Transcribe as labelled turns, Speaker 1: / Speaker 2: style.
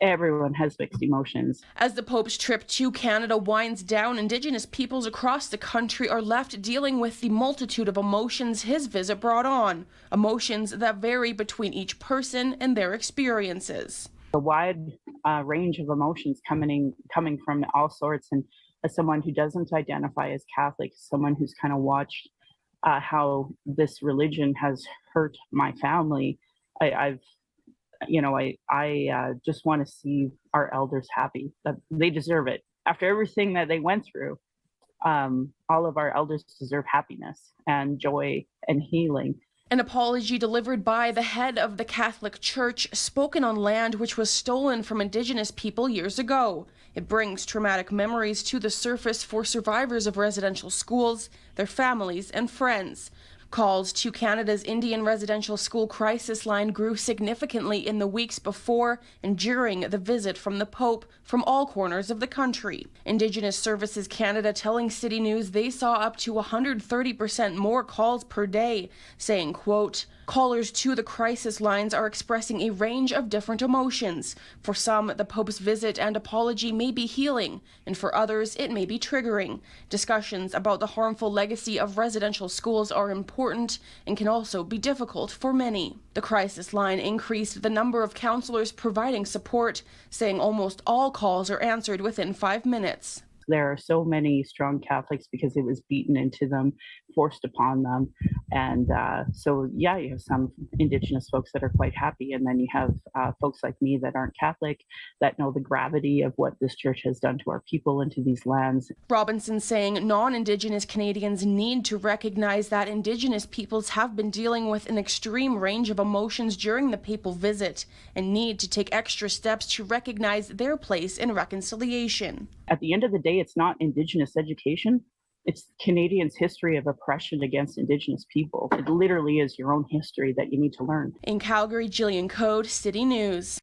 Speaker 1: everyone has mixed emotions.
Speaker 2: As the Pope's trip to Canada winds down, Indigenous peoples across the country are left dealing with the multitude of emotions his visit brought on, emotions that vary between each person and their experiences.
Speaker 1: A wide range of emotions coming from all sorts. And as someone who doesn't identify as Catholic, someone who's kind of watched how this religion has hurt my family, I've I just want to see our elders happy. That they deserve it after everything that they went through. All of our elders deserve happiness and joy and healing.
Speaker 2: An apology delivered by the head of the Catholic Church, spoken on land which was stolen from Indigenous people years ago. It brings traumatic memories to the surface for survivors of residential schools, their families, and friends. Calls to Canada's Indian residential school crisis line grew significantly in the weeks before and during the visit from the Pope from all corners of the country. Indigenous Services Canada telling City News they saw up to 130% more calls per day, saying, quote, "Callers to the crisis lines are expressing a range of different emotions. For some, the Pope's visit and apology may be healing, and for others, it may be triggering. Discussions about the harmful legacy of residential schools are important and can also be difficult for many." The crisis line increased the number of counselors providing support, saying almost all calls are answered within 5 minutes.
Speaker 1: There are so many strong Catholics because it was beaten into them, forced upon them. And yeah, you have some Indigenous folks that are quite happy. And then you have folks like me that aren't Catholic, that know the gravity of what this church has done to our people and to these lands.
Speaker 2: Robinson saying non-Indigenous Canadians need to recognize that Indigenous peoples have been dealing with an extreme range of emotions during the papal visit and need to take extra steps to recognize their place in reconciliation.
Speaker 1: At the end of the day, it's not Indigenous education. It's Canadians' history of oppression against Indigenous people. It literally is your own history that you need to learn.
Speaker 2: In Calgary, Jillian Code, City News.